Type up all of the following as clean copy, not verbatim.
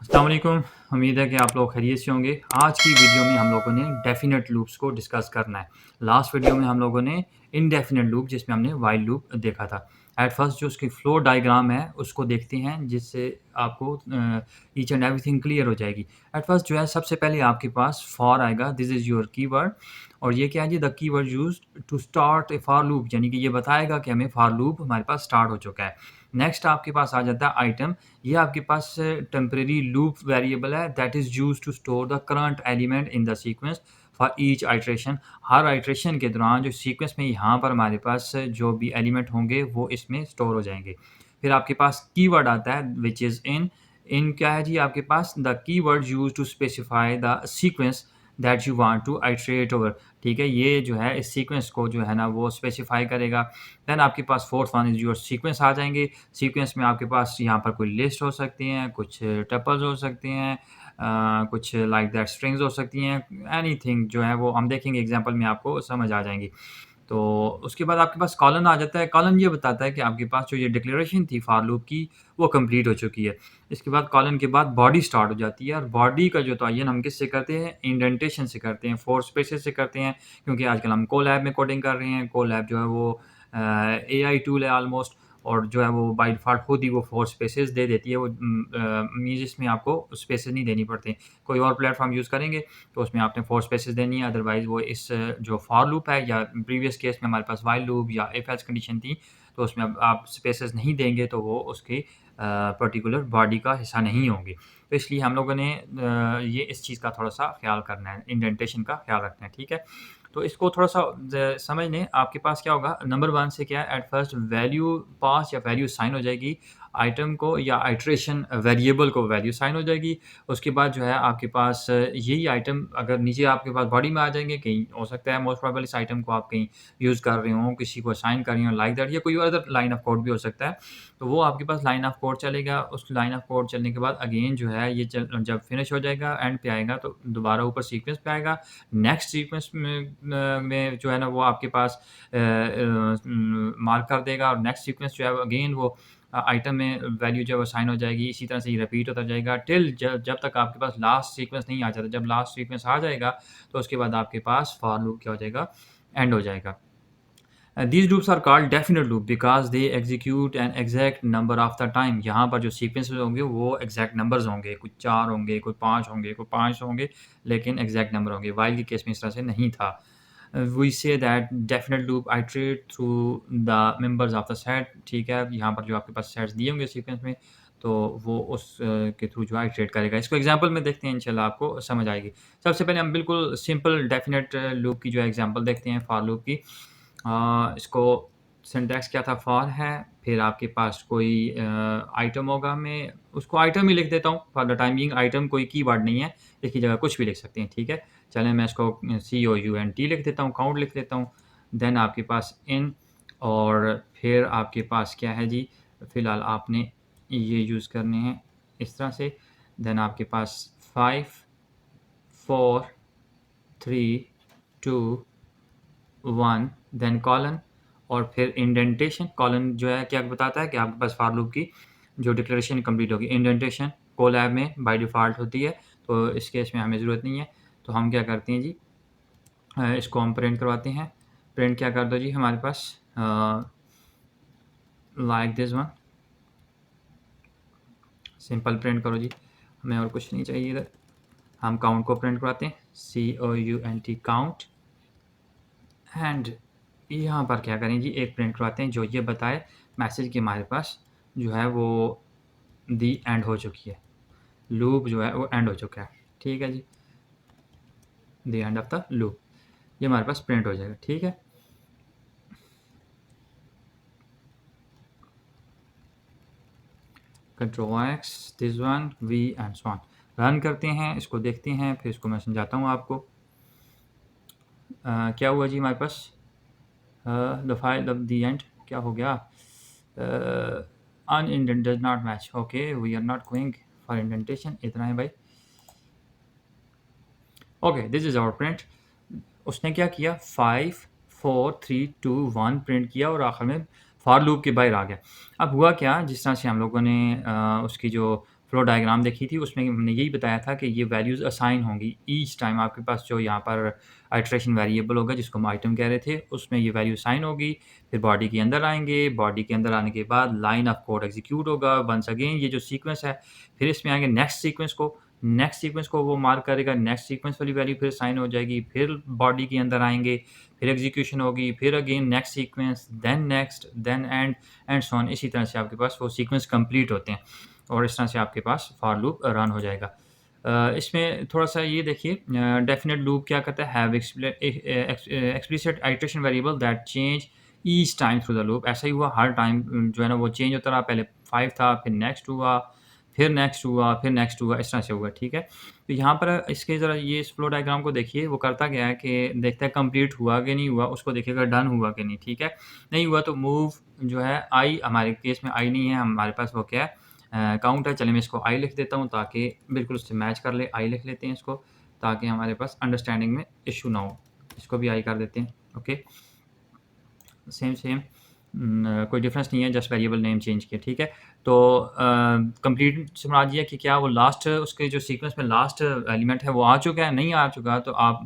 अस्सलाम वालेकुम। उम्मीद है कि आप लोग खैरियत से होंगे। आज की वीडियो में हम लोगों ने डेफ़िनेट लूप्स को डिस्कस करना है। लास्ट वीडियो में हम लोगों ने इनडेफ़िनेट लूप जिसमें हमने व्हाइल लूप देखा था। एट फर्स्ट जो उसकी फ्लो डायग्राम है उसको देखते हैं जिससे आपको ईच एंड एवरीथिंग क्लियर हो जाएगी। एट फर्स्ट जो है सबसे पहले आपके पास फॉर आएगा, दिस इज़ योर कीवर्ड और ये क्या है जी, the keyword used to start a for loop, यानी कि ये बताएगा कि हमें फॉर लूप हमारे पास स्टार्ट हो चुका है। नेक्स्ट आपके पास आ जाता है आइटम। ये आपके पास टेम्परेरी लूप वेरिएबल है that is used to store the current element in the sequence for each iteration. हर आइट्रेशन के दौरान जो सीक्वेंस में यहाँ पर हमारे पास जो भी एलिमेंट होंगे वो इसमें स्टोर हो जाएंगे। फिर आपके पास कीवर्ड आता है विच इज़ इन। इन क्या है जी, आपके पास the keyword use to specify the sequence that you want to iterate over. ठीक है, ये जो है इस सीक्वेंस को जो है ना वो स्पेसिफाई करेगा। देन आपके पास fourth one is your sequence आ जाएंगे। सीक्वेंस में आपके पास यहाँ पर कोई लिस्ट हो सकती हैं, कुछ टपल्स हो सकते हैं, कुछ लाइक दैट स्ट्रिंग्स हो सकती हैं, एनीथिंग जो है वो हम देखेंगे एग्जांपल में आपको समझ आ जाएंगी। तो उसके बाद आपके पास कॉलन आ जाता है। कॉलन ये बताता है कि आपके पास जो ये डिक्लेरेशन थी फॉर लूप की वो कंप्लीट हो चुकी है। इसके बाद कॉलन के बाद बॉडी स्टार्ट हो जाती है और बॉडी का जो तयन हम किससे करते हैं, इंडेंटेशन से करते हैं, फोर स्पेसेस से करते हैं, क्योंकि आजकल हम कोलैब में कोडिंग कर रहे हैं। कोलैब जो है वो एआई टूल है ऑलमोस्ट, और जो है वो बाय डिफ़ॉल्ट खुद ही वो 4 स्पेसेस दे देती है। वो मीन्स इसमें आपको स्पेसेस नहीं देनी पड़ती। कोई और प्लेटफ़ॉर्म यूज़ करेंगे तो उसमें आपने 4 स्पेसेस देनी है, अदरवाइज़ वो इस जो फॉर लूप है या प्रीवियस केस में हमारे पास व्हाइल लूप या इफ एल्स कंडीशन थी, तो उसमें अब आप स्पेसेस नहीं देंगे तो वो उसकी पर्टिकुलर बॉडी का हिस्सा नहीं होंगे। तो इसलिए हम लोगों ने ये इस चीज़ का थोड़ा-सा ख़्याल करना है, इंडेंटेशन का ख़्याल रखना है, ठीक है? तो इसको थोड़ा-सा समझ लें। आपके पास क्या होगा, नंबर 1 से क्या है, एट फर्स्ट वैल्यू पास या वैल्यू साइन हो जाएगी। आइटम को या आइट्रेशन वेरिएबल को वैल्यू साइन हो जाएगी। उसके बाद जो है आपके पास यही आइटम अगर नीचे आपके पास बॉडी में आ जाएँगे, कहीं हो सकता है मोस्ट प्रोबेबली इस आइटम को आप कहीं यूज़ कर रहे हों, किसी को असाइन कर रहे हों लाइक दैट, या कोई अदर लाइन ऑफ कोड भी हो सकता है। तो वो आपके पास लाइन ऑफ कोड चलेगा। उस लाइन ऑफ कोड चलने के बाद अगेन जो है ये जब फिनिश हो जाएगा, एंड पे आएगा तो दोबारा ऊपर सीक्वेंस पे आएगा। नेक्स्ट सीक्वेंस में जो है ना वो आपके पास मार्क कर देगा, और नेक्स्ट सीक्वेंस जो है अगेन वो आइटम में वैल्यू जो है वो साइन हो जाएगी। इसी तरह से ये रिपीट होता जाएगा टिल जब तक आपके पास लास्ट सीक्वेंस नहीं आ जाता। जब लास्ट सीक्वेंस आ जाएगा तो उसके बाद आपके पास फॉर लूप क्या हो जाएगा, एंड हो जाएगा। These loops are called definite loop because they execute an exact number of the time। यहाँ पर जो सीक्वेंसेस होंगे वो एग्जैक्ट नंबर्स होंगे, कुछ 4 होंगे, कोई 5 होंगे, कोई 5 होंगे, लेकिन एग्जैक्ट नंबर होंगे। वाइल के केस में इस तरह से नहीं था। We say that definite loop iterate through the members of the set. ठीक है, यहाँ पर जो आपके पास सेट्स दिए होंगे सीक्वेंस में, तो वो उस के थ्रू जो है आइट्रेट करेगा। इसको एग्जांपल में देखते हैं, इंशाल्लाह आपको समझ आएगी। सबसे पहले हम बिल्कुल सिंपल डेफिनेट लूप की जो है एग्जांपल देखते हैं, फॉर लूप की। इसको सिंटैक्स क्या था, फॉर है, फिर आपके पास कोई आइटम होगा, मैं उसको आइटम ही लिख देता हूँ for the time being. Item कोई कीवर्ड नहीं है, इसकी जगह कुछ भी लिख सकते हैं, ठीक है। चलें मैं इसको COUNT लिख देता हूँ, काउंट लिख देता हूँ। देन आपके पास इन, और फिर आपके पास क्या है जी, फ़िलहाल आपने ये यूज़ करने हैं इस तरह से। देन आपके पास 5 4 3 2 1, देन कॉलन, और फिर इंडेंटेशन। कॉलन जो है क्या बताता है कि आपके पास फॉर लूप की जो डिक्लेरेशन कंप्लीट होगी। इंडेंटेशन कोलैब में बाय डिफ़ॉल्ट होती है, तो इस केस में हमें ज़रूरत नहीं है। तो हम क्या करते हैं जी, इसको हम प्रिंट करवाते हैं। प्रिंट क्या कर दो जी हमारे पास, like this one, simple print करो जी, हमें और कुछ नहीं चाहिए इधर। हम काउंट को प्रिंट करवाते हैं, COUNT काउंट, एंड यहाँ पर क्या करें जी, एक प्रिंट करवाते हैं जो ये बताए मैसेज कि हमारे पास जो है वो दी एंड हो चुकी है, लूप जो है वो एंड हो चुका है। ठीक है जी, दी एंड ऑफ द लूप, ये हमारे पास प्रिंट हो जाएगा, ठीक है। Control X, this one, V and so on. Run करते हैं, इसको देखते हैं, फिर इसको मैं समझाता हूँ आपको। क्या हुआ जी हमारे पास, the file of the end क्या हो गया, unindent does not match. Okay, we are not going for indentation, इतना है भाई। Okay, this is our print. उसने क्या किया, 5 4 3 2 1 प्रिंट किया, और आखिर में फॉर लूप के बाहर आ गया। अब हुआ क्या, जिस तरह से हम लोगों ने उसकी जो फ्लो डायग्राम देखी थी, उसमें हमने यही बताया था कि ये वैल्यूज़ असाइन होंगी ईच टाइम। आपके पास जो यहाँ पर आइटरेशन वेरिएबल होगा जिसको हम आइटम कह रहे थे, उसमें ये वैल्यू असाइन होगी। फिर बॉडी के अंदर आएँगे, बॉडी के अंदर आने के बाद लाइन ऑफ कोड एग्जीक्यूट होगा वंस अगेन, ये जो सीक्वेंस है। फिर इसमें आएँगे नेक्स्ट सीक्वेंस को वो मार्क करेगा, नेक्स्ट सीक्वेंस वाली वैल्यू फिर असाइन हो जाएगी। फिर बॉडी के अंदर आएँगे, फिर एग्जीक्यूशन होगी, फिर again next sequence, then next, then and so on. इसी तरह से आपके पास वो सीक्वेंस कंप्लीट होते हैं और इस तरह से आपके पास फॉर लूप रन हो जाएगा। इसमें थोड़ा-सा ये देखिए, डेफिनिट लूप क्या करता है, have explicit iteration variable that change each time through the loop. ऐसा ही हुआ हर टाइम, जो है ना वो चेंज होता रहा। पहले 5 था, फिर नेक्स्ट हुआ, फिर नेक्स्ट हुआ, फिर नेक्स्ट हुआ, इस तरह से हुआ, ठीक है। तो यहाँ पर इसके ज़रा ये इस फ्लो डायग्राम को देखिए, वो करता क्या है कि देखता है कंप्लीट हुआ कि नहीं हुआ, उसको देखेगा डन हुआ कि नहीं, ठीक है। नहीं हुआ तो मूव जो है आई, हमारे केस में आई नहीं है, हमारे पास वो क्या है, काउंट है। चलिए मैं इसको आई लिख देता हूँ ताकि बिल्कुल उससे मैच कर ले। आई लिख लेते हैं इसको, ताकि हमारे पास अंडरस्टैंडिंग में इश्यू ना हो। इसको भी आई कर देते हैं, ओके। सेम कोई डिफरेंस नहीं है, जस्ट वेरिएबल नेम चेंज किया, ठीक है। तो कंप्लीट से मुराद ये है कि क्या वो लास्ट उसके जो सीक्वेंस में लास्ट एलिमेंट है वो आ चुका है, नहीं आ चुका तो आप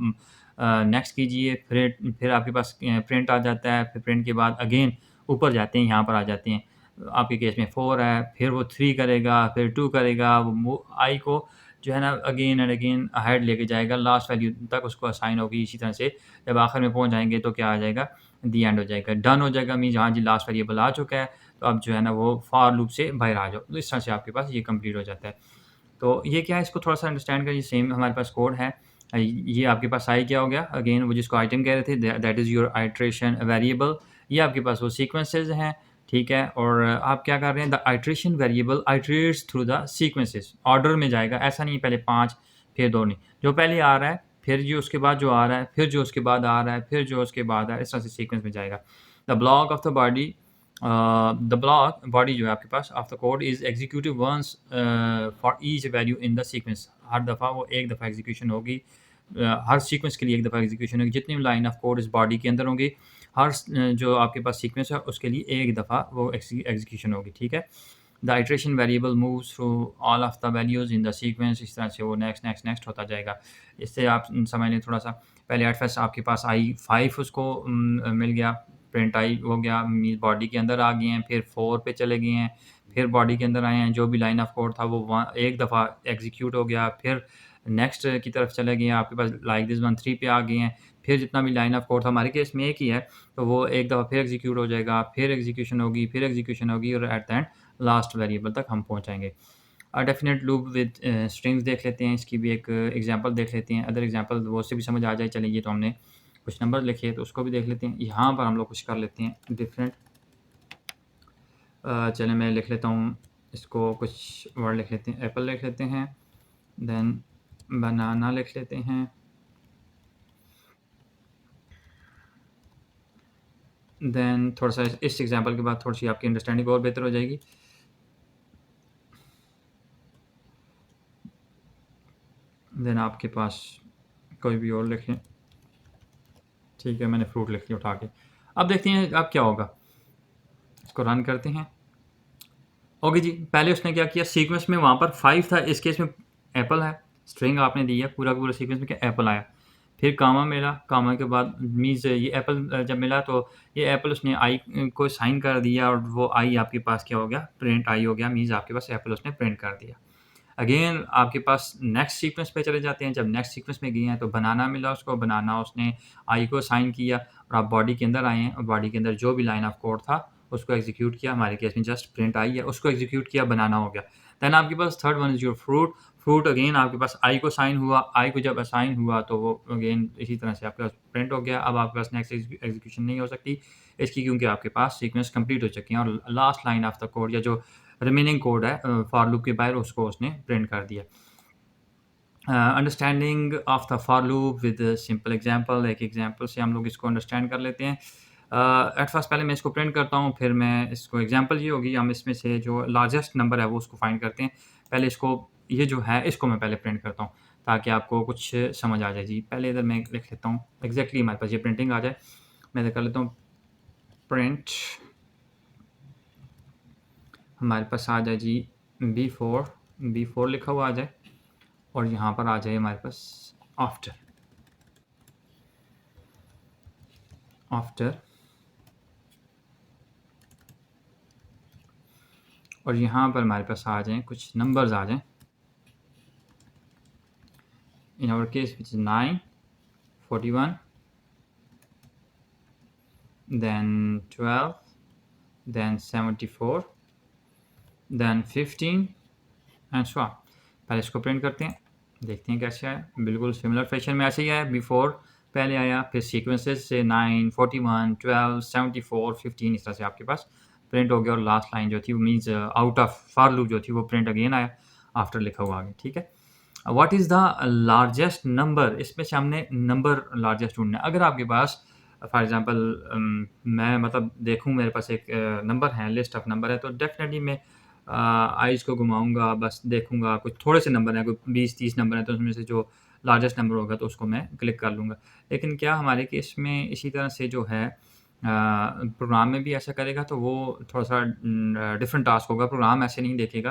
नेक्स्ट कीजिए। फिर आपके पास प्रिंट आ जाता है। फिर प्रिंट के बाद अगेन ऊपर जाते हैं, यहाँ पर आ जाते हैं। आपके केस में 4 है, फिर वो 3 करेगा, फिर 2 करेगा, वो आई को जो है ना अगेन एंड अगेन अहेड लेके जाएगा, लास्ट वैल्यू तक उसको असाइन होगी। इसी तरह से जब आखिर में पहुँच जाएँगे तो क्या आ जाएगा, दी एंड हो जाएगा, डन हो जाएगा। मीन्स हाँ जी, लास्ट वेरिएबल आ चुका है, तो अब जो है ना वो फॉर लूप से बाहर आ जाओ। तो इस तरह से आपके पास ये कंप्लीट हो जाता है। तो ये क्या है, इसको थोड़ा-सा अंडरस्टैंड करिए। सेम हमारे पास कोड है। ये आपके पास आई क्या हो गया, अगेन वो जिसको आइटम कह रहे थे, that is your iteration variable. ये आपके पास वो सीक्वेंसेस हैं, ठीक है। और आप क्या कर रहे हैं, the iteration variable iterates through the sequences, order में जाएगा। ऐसा नहीं है पहले 5 फिर 2 नहीं, जो पहले आ रहा है, फिर जो उसके बाद जो आ रहा है, फिर जो उसके बाद आ रहा है, फिर जो उसके बाद आ रहा है, इस तरह से सीक्वेंस में जाएगा। The block of the body, the block body जो है आपके पास of the code is executive once for each value in the sequence. हर दफ़ा वो एक दफ़ा एग्जीक्यूशन होगी, हर सीक्वेंस के लिए एक दफ़ा एग्जीक्यूशन होगी। जितनी भी लाइन ऑफ कोड इस बॉडी के अंदर होंगी, हर जो आपके पास सीक्वेंस है उसके लिए एक दफ़ा वो एग्जीक्यूशन होगी, ठीक है। The iteration variable moves through all of the values in the sequence. इस तरह से वो नेक्स्ट नेक्स्ट नेक्स्ट होता जाएगा। इससे आप समझ लें थोड़ा-सा, पहले एट फर्स्ट आपके पास आई 5 उसको मिल गया, प्रिंट आई हो गया, मीन्स बॉडी के अंदर आ गए हैं, फिर 4 पे चले गए हैं, फिर बॉडी के अंदर आए हैं, जो भी लाइन ऑफ कोड था वो वहाँ एक दफ़ा एग्जीक्यूट हो गया, फिर नेक्स्ट की तरफ चले गए हैं, आपके पास लाइक दिस वन 3 पे आ गए हैं, फिर जितना भी लाइन ऑफ कोड था, हमारे केस में एक ही है, तो वो एक दफ़ा फिर एग्जीक्यूट हो जाएगा, फिर एग्जीक्यूशन होगी, फिर एग्जीक्यूशन होगी और at the end last variable तक हम पहुँचाएँगे। डेफिनेट लूप विद स्ट्रिंग्स देख लेते हैं, इसकी भी एक एग्जांपल देख लेते हैं। अदर एग्जांपल वो से भी समझ आ जाए। चलिए ये तो हमने कुछ नंबर लिखे तो उसको भी देख लेते हैं। यहाँ पर हम लोग कुछ कर लेते हैं डिफरेंट। चलिए मैं लिख लेता हूँ, इसको कुछ वर्ड लिख लेते हैं। एप्पल लिख लेते हैं, देन बनाना लिख लेते हैं, देन थोड़ा-सा इस एग्जांपल के बाद थोड़ी-सी आपकी अंडरस्टैंडिंग और बेहतर हो जाएगी। देन आपके पास कोई भी और लिखें, ठीक है। मैंने फ्रूट लिख लिया उठा के। अब देखते हैं अब क्या होगा। इसको रन करते हैं। ओके जी, पहले उसने क्या किया, सीक्वेंस में वहाँ पर 5 था, इस केस में एप्पल है, स्ट्रिंग आपने दी है, पूरा का पूरा सीक्वेंस में क्या एप्पल आया। फिर कामा मिला, कामा के बाद मीन्स ये एप्पल जब मिला तो ये एप्पल उसने आई को साइन कर दिया और वो आई आपके पास क्या हो गया, प्रिंट आई हो गया, मीन्स आपके पास एप्पल उसने प्रिंट कर दिया। अगेन आपके पास नेक्स्ट सीक्वेंस पे चले जाते हैं। जब नेक्स्ट सीक्वेंस में गए हैं तो बनाना मिला उसको, बनाना उसने आई को साइन किया और आप बॉडी के अंदर आए हैं और बॉडी के अंदर जो भी लाइन ऑफ कोड था उसको एग्जीक्यूट किया। हमारे केस में जस्ट प्रिंट आई है, उसको एग्जीक्यूट किया, बनाना हो गया। देन आपके पास third one is your fruit. Fruit again आपके पास आई को साइन हुआ, आई को जब असाइन हुआ तो वो अगेन इसी तरह से आपके पास प्रिंट हो गया। अब आपके पास नेक्स्ट एग्जीक्यूशन नहीं हो सकती इसकी, क्योंकि आपके पास सीक्वेंस कंप्लीट हो चुकी हैं और last line of the code या जो रिमेनिंग कोड है फॉर लूप के बाहर उसको उसने प्रिंट कर दिया। Understanding of the for loop with simple example, एक एग्जांपल से हम लोग इसको अंडरस्टैंड कर लेते हैं। एट फर्स्ट पहले मैं इसको प्रिंट करता हूँ, फिर मैं इसको एग्जांपल ये होगी, हम इसमें से जो लार्जेस्ट नंबर है वो उसको फाइंड करते हैं। पहले इसको ये जो है इसको मैं पहले प्रिंट करता हूँ ताकि आपको कुछ समझ आ जाए जी। पहले इधर मैं लिख लेता हूँ एग्जैक्टली हमारे पास ये प्रिंटिंग आ जाए। मैं इधर कर लेता हूँ प्रिंट, हमारे पास आ जाए जी B4 B4 लिखा हुआ आ जाए और यहाँ पर आ जाए हमारे पास आफ्टर। और यहाँ पर हमारे पास आ जाएँ कुछ नंबर्स आ जाएँ। In our case which is 9, 41, then 12, then 74, then 15 and so on. पहले इसको प्रिंट करते हैं, देखते हैं कैसे आया। बिल्कुल सिमिलर फैशन में ऐसे ही आया। बिफोर पहले आया, फिर सीक्वेंसेस से 9, 41, 12, 74, 15 इस तरह से आपके पास प्रिंट हो गया। और लास्ट लाइन जो थी वो means out of for loop जो थी वो प्रिंट अगेन आया, आफ्टर लिखा हुआ आगे। ठीक है, what is the largest number, इसमें से हमने नंबर लार्जेस्ट ढूंढना है। अगर आपके पास फॉर एग्जांपल मैं मतलब देखूं मेरे पास एक नंबर है, लिस्ट ऑफ नंबर है, तो डेफिनेटली मैं आइज़ को घुमाऊंगा, बस देखूंगा कुछ थोड़े से नंबर हैं, कोई 20-30 नंबर हैं, तो उसमें से जो लार्जेस्ट नंबर होगा तो उसको मैं क्लिक कर लूँगा। लेकिन क्या हमारे केस में इसी तरह से जो है प्रोग्राम में भी ऐसा करेगा तो वो थोड़ा सा डिफरेंट टास्क होगा। प्रोग्राम ऐसे नहीं देखेगा।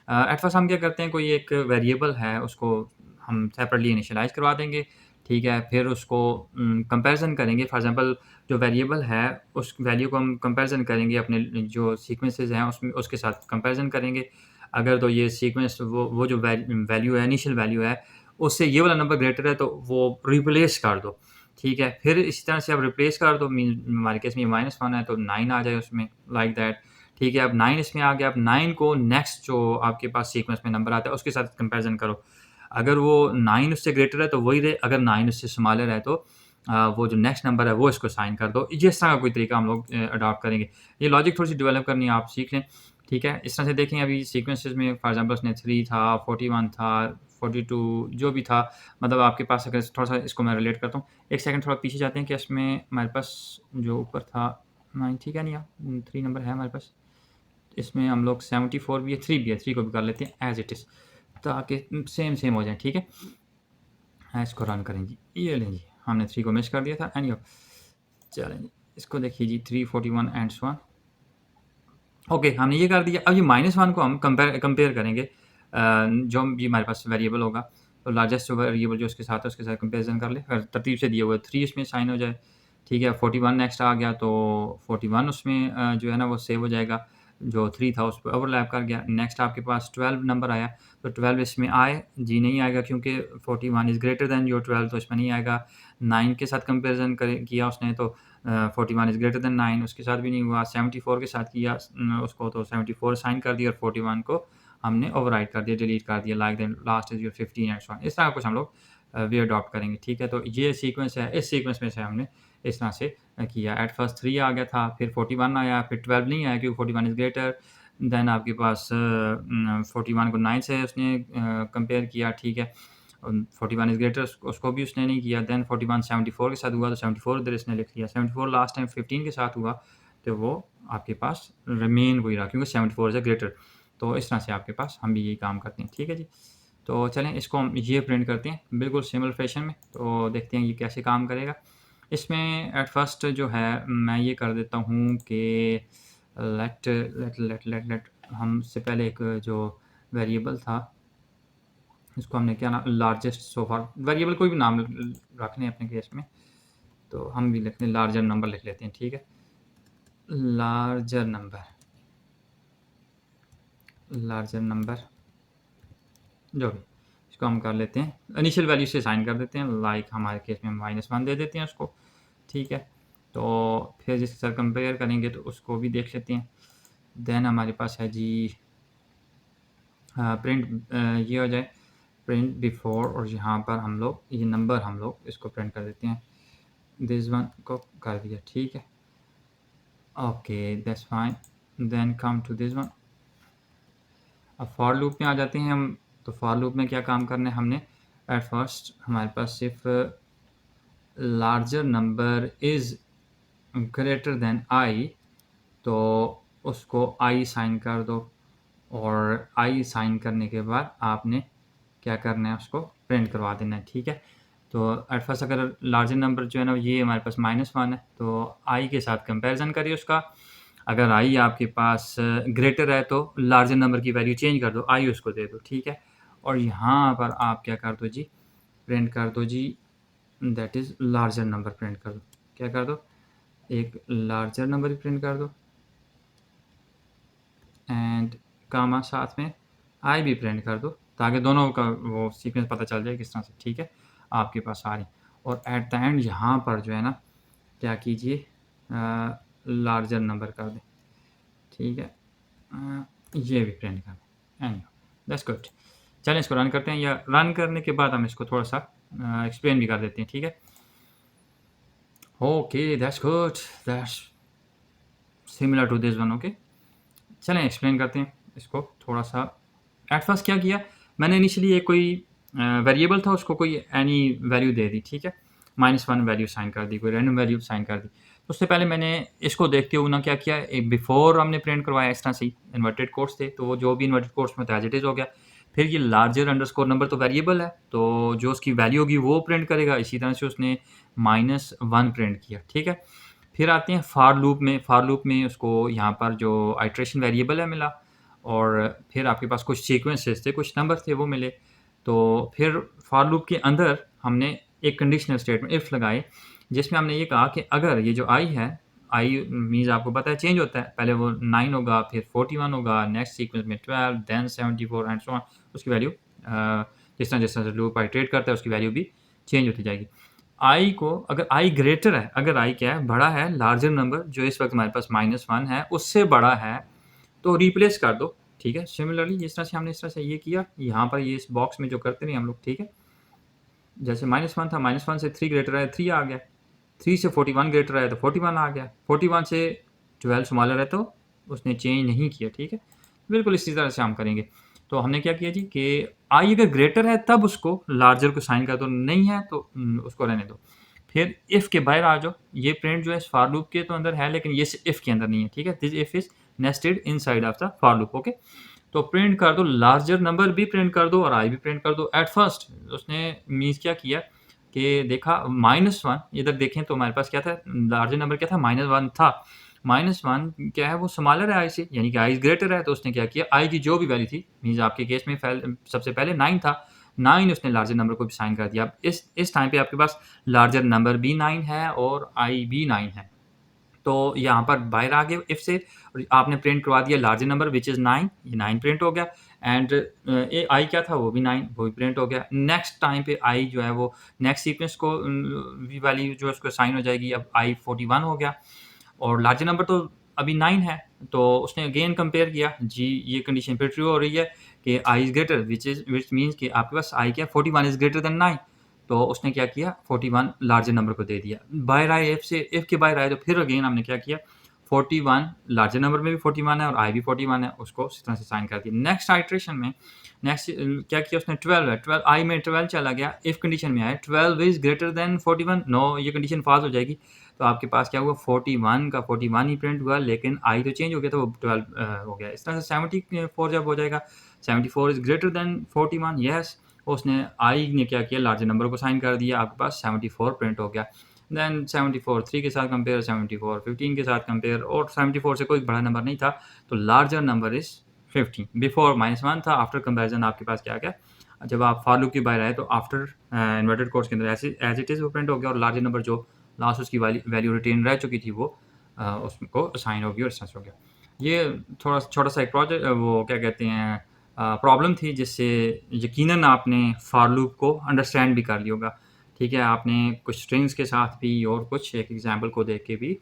एट फर्स्ट हम क्या करते हैं, कोई एक वेरिएबल है उसको हम सेपरेटली इनिशियलाइज़ करवा देंगे। ठीक है, फिर उसको कंपैरिज़न करेंगे। फॉर एग्ज़ाम्पल जो वेरिएबल है उस वैल्यू को हम कंपैरिज़न करेंगे अपने जो सीक्वेंसेस हैं उसमें, उसके साथ कंपैरिज़न करेंगे। अगर तो ये सीक्वेंस वो जो वैल्यू है, इनिशियल वैल्यू है, उससे ये वाला नंबर ग्रेटर है तो वो रिप्लेस कर दो। ठीक है, फिर इसी तरह से आप रिप्लेस कर दो। मीन हमारे केस में -1 है तो 9 आ जाए उसमें, लाइक दैट। ठीक है, अब 9 इसमें आ गया। अब 9 को नेक्स्ट जो आपके पास सीक्वेंस में नंबर आता है उसके साथ कंपैरिज़न करो। अगर वो 9 उससे ग्रेटर है तो वही रहे, अगर 9 उससे स्मॉलर है तो वो जो नेक्स्ट नंबर है वो इसको साइन कर दो। जिस तरह का कोई तरीका हम लोग अडॉप्ट करेंगे। ये लॉजिक थोड़ी-सी डेवलप करनी है, आप सीख लें। ठीक है, इस तरह से देखें अभी सीक्वेंसेस में फॉर एग्ज़ाम्पल उसने 3 था, 41 था, 42 जो भी था, मतलब आपके पास अगर थोड़ा-सा इसको मैं रिलेट करता हूँ। एक सेकंड थोड़ा पीछे जाते हैं कि इसमें हमारे पास जो ऊपर था 9 ठीक है नहीं यार, 3 नंबर है हमारे पास। इसमें हम लोग 74 भी है, 3 भी है, 3 को भी कर लेते हैं एज़ इट इज़ ताकि सेम हो जाए। ठीक है, इसको रन करें जी। ये लें जी, हमने 3 को मिस कर दिया था। एनीवे चलें जी, इसको देखिए जी 3, 41 एंड सो ऑन। ओके, हमने ये कर दिया। अब ये -1 को हम कंपेयर करेंगे जो भी हमारे पास वेरिएबल होगा, तो लार्जेस्ट जो वेरिएबल जो उसके साथ है उसके साथ कंपैरिज़न कर ले। अगर तरतीब से दिया हुआ है 3 इसमें साइन हो जाए। ठीक है, 41 नेक्स्ट आ गया तो 41 उसमें जो है ना वो सेव हो जाएगा। जो 3 था उस पे ओवरलैप कर गया। नेक्स्ट आपके पास 12 नंबर आया, तो 12 इसमें आए? जी नहीं आएगा क्योंकि 41 इज़ ग्रेटर दैन योर 12, तो इसमें नहीं आएगा। 9 के साथ कंपैरिज़न किया उसने तो 41 इज़ ग्रेटर दैन 9, उसके साथ भी नहीं हुआ। 74 के साथ किया उसको तो 74 साइन कर दिया और 41 को हमने ओवरराइट कर दिया, डिलीट कर दिया। Like then last is your 15 and so on. इस तरह कुछ हम लोग वे अडॉप्ट करेंगे। ठीक है, तो ये सीक्वेंस है, इस सीक्वेंस में से हमने इस तरह से किया। एट फर्स्ट 3 आ गया था, फिर 41 आया, फिर 12 नहीं आया क्योंकि 41 इज़ ग्रेटर। देन आपके पास 41 को 9 से उसने कंपेयर किया। ठीक है, 41 इज़ ग्रेटर उसको भी उसने नहीं किया। देन 41 74 के साथ हुआ तो 74 इधर इसने लिख लिया। 74 लास्ट टाइम 15 के साथ हुआ तो वो आपके पास रिमेन वही रहा क्योंकि 74 इज़ ग्रेटर। तो इस तरह से आपके पास हम भी यही काम करते हैं। ठीक है जी, तो चलें इसको हम ये प्रिंट करते हैं बिल्कुल सिमिलर फैशन में, तो देखते हैं ये कैसे काम करेगा। इसमें एट फर्स्ट जो है मैं ये कर देता हूँ कि let let let let let हमसे पहले एक जो वेरिएबल था इसको हमने क्या नाम, लार्जेस्ट सो फार, वेरिएबल कोई भी नाम रखने हैं अपने केस में, तो हम भी लिखते हैं लार्जर नंबर लिख लेते हैं। ठीक है, लार्जर नंबर जो भी, इसको हम कर लेते हैं इनिशियल वैल्यू से साइन कर देते हैं। लाइक हमारे केस में -1 दे देते हैं उसको। ठीक है, तो फिर जिसके साथ कंपेयर करेंगे तो उसको भी देख लेते हैं। देन हमारे पास है जी प्रिंट ये हो जाए प्रिंट बिफोर, और यहाँ पर हम लोग ये नंबर हम लोग इसको प्रिंट कर देते हैं। दिस वन को कर दिया। ठीक है, okay that's fine. Then come to this one. अब फॉर लूप में आ जाते हैं हम। तो फॉर लूप में क्या काम करना है हमने, एट फर्स्ट हमारे पास सिर्फ larger number is greater than I, तो उसको आई साइन कर दो, और आई साइन करने के बाद आपने क्या करना है, उसको प्रिंट करवा देना है। ठीक है, तो एट फर्स्ट अगर लार्जर नंबर जो है ना ये हमारे पास -1 है, तो आई के साथ कंपैरिजन करिए उसका। अगर आई आपके पास ग्रेटर है तो लार्जर नंबर की वैल्यू चेंज कर दो, आई उसको दे दो, ठीक है। और यहाँ पर आप क्या कर दो जी, प्रिंट कर दो जी, that is larger number print कर दो। क्या कर दो, एक लार्जर नंबर भी प्रिंट कर दो एंड कामा साथ में आई भी प्रिंट कर दो, ताकि दोनों का वो सीक्वेंस पता चल जाए किस तरह से, ठीक है, आपके पास आ रही। और एट द एंड यहाँ पर जो है ना, क्या कीजिए, लार्जर नंबर कर दें, ठीक है, ये भी प्रिंट कर दें। Any that's good. चलें इसको रन करते हैं, या रन करने के बाद हम इसको थोड़ा सा एक्सप्लेन भी कर देते हैं, ठीक है। Okay that's good, that's similar to this one. Okay, चलें एक्सप्लेन करते हैं इसको थोड़ा सा। एट फर्स्ट क्या किया मैंने, इनिशियली एक कोई वेरिएबल था, उसको कोई एनी वैल्यू दे दी, ठीक है, -1 वैल्यू साइन कर दी, कोई रैंडम वैल्यू साइन कर दी। तो उससे पहले मैंने इसको देखते हुए ना क्या किया, एक बिफोर हमने प्रिंट करवाया इस तरह से ही, इन्वर्टेड कोर्स थे, तो वो जो भी इन्वर्टेड कोर्स में था एज इट इज़ हो गया। फिर ये लार्जर अंडरस्कोर नंबर तो वेरिएबल है, तो जो उसकी वैल्यू होगी वो प्रिंट करेगा। इसी तरह से उसने -1 प्रिंट किया, ठीक है। फिर आते हैं फार लूप में। फार लूप में उसको यहाँ पर जो आइट्रेशन वेरिएबल है मिला, और फिर आपके पास कुछ सीक्वेंसेस थे, कुछ नंबर थे, वो मिले। तो फिर फार लूप के अंदर हमने एक कंडीशनल स्टेटमेंट इफ़ लगाए, जिसमें हमने ये कहा कि अगर ये जो आई है, आई मीन्स आपको पता है चेंज होता है, पहले वो 9 होगा, फिर 41 होगा, नेक्स्ट सीक्वेंस में 12, देन 74 एंड सो ऑन। उसकी वैल्यू जिस तरह से लूप आइट्रेट करता है, उसकी वैल्यू भी चेंज होती जाएगी। आई को, अगर आई ग्रेटर है, अगर आई क्या है, बड़ा है, लार्जर नंबर जो इस वक्त हमारे पास -1 है उससे बड़ा है, तो रिप्लेस कर दो, ठीक है। सिमिलरली जिस तरह से हमने इस तरह से ये किया, यहाँ पर ये इस बॉक्स में जो करते नहीं हम लोग, ठीक है, जैसे -1 था, -1 से 3 ग्रेटर है, 3 आ गया, 3 से 41 ग्रेटर है तो 41 आ गया, 41 से 12 स्मॉलर है तो उसने चेंज नहीं किया, ठीक है। बिल्कुल इसी तरह से हम करेंगे। तो हमने क्या किया जी कि आई अगर ग्रेटर है तब उसको लार्जर को साइन कर दो, नहीं है तो उसको रहने दो। फिर इफ़ के बाहर आ जाओ, ये प्रिंट जो है इस फार लूप के तो अंदर है, लेकिन ये इफ़ के अंदर नहीं है, ठीक है। This if is nested inside of the far loop. Okay, तो प्रिंट कर दो, लार्जर नंबर भी प्रिंट कर दो और आई भी प्रिंट कर दो। एट फर्स्ट उसने मीन्स क्या किया कि देखा -1, इधर देखें तो हमारे पास क्या था, लार्जर नंबर क्या था, -1 था। -1 क्या है, वो स्मॉलर है आई से, यानी कि आई ग्रेटर है, तो उसने क्या किया, आई की जो भी वैल्यू थी, मीन्स आपके केस में सबसे पहले 9 था, 9 उसने लार्जर नंबर को भी साइन कर दिया। अब इस टाइम पे आपके पास लार्जर नंबर भी 9 है और आई भी 9 है, तो यहाँ पर बाहर आ गए इफ से, और आपने प्रिंट करवा दिया लार्जर नंबर विच इज़ 9, ये 9 प्रिंट हो गया। एंड ए आई क्या था, वो भी 9, वो भी प्रिंट हो गया। नेक्स्ट टाइम पे आई जो है वो नेक्स्ट सीक्वेंस को वैल्यू जो है उसको साइन हो जाएगी। अब आई 41 हो गया और लार्जर नंबर तो अभी 9 है, तो उसने अगेन कंपेयर किया जी, ये कंडीशन फिर ट्रू हो रही है कि I is greater, which means कि आपके पास आई क्या, 41 इज़ ग्रेटर देन 9, तो उसने क्या किया, 41 लार्जर नंबर को दे दिया। बाहर आए इफ से, इफ के बाहर आए तो फिर अगेन हमने क्या किया, 41 लार्जर नंबर में भी 41 है और आई भी 41 है, उसको इस तरह से साइन कर दिया। नेक्स्ट आइट्रेशन में नेक्स्ट क्या किया उसने, 12 है, 12 आई में 12 चला गया, इफ कंडीशन में आया 12 इज ग्रेटर देन 41, नो, ये कंडीशन फॉल्स हो जाएगी। तो आपके पास क्या हुआ, 41 का 41 ही प्रिंट हुआ, लेकिन आई तो चेंज हो गया, तो वो 12 हो गया। इस तरह से 74 जब हो जाएगा, 74 इज ग्रेटर देन 41, यस, उसने आई ने क्या किया, लार्जर नंबर को साइन कर दिया, आपके पास 74 प्रिंट हो गया। देन 74 3 के साथ कंपेयर, 74 15 के साथ कंपेयर, और 74 से कोई बड़ा नंबर नहीं था, तो लार्जर नंबर इज 15। बिफोर -1 था, आफ्टर कंपेरिजन आपके पास क्या आ गया, जब आप फॉर लूप के बाहर आए तो आफ्टर इन्वर्टेड कोर्स के अंदर ऐसे एज इट इज़ वो प्रिंट हो गया, और लार्जर नंबर जो लास्ट उसकी वैल्यू रिटेन रह चुकी थी वो उसको असाइन होगी और हो गया। ये थोड़ा छोटा सा एक प्रोजेक्ट, वो क्या कहते हैं, प्रॉब्लम थी, जिससे यकीनन आपने फॉर लूप को अंडरस्टैंड भी कर लिया होगा, ठीक है। आपने कुछ स्ट्रिंग्स के साथ भी और कुछ एक एग्जांपल को देख के भी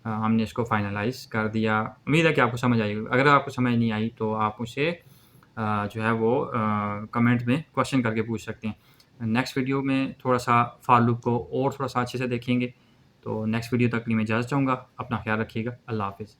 हमने इसको फाइनलाइज कर दिया। उम्मीद है कि आपको समझ आई। अगर आपको समझ नहीं आई तो आप मुझे जो है वो कमेंट में क्वेश्चन करके पूछ सकते हैं। नेक्स्ट वीडियो में थोड़ा सा फॉर लूप को और थोड़ा सा अच्छे से देखेंगे। तो नेक्स्ट वीडियो तक के लिए मैं इजाज़त चाहूँगा। अपना ख्याल रखिएगा। अल्लाह हाफ़िज़।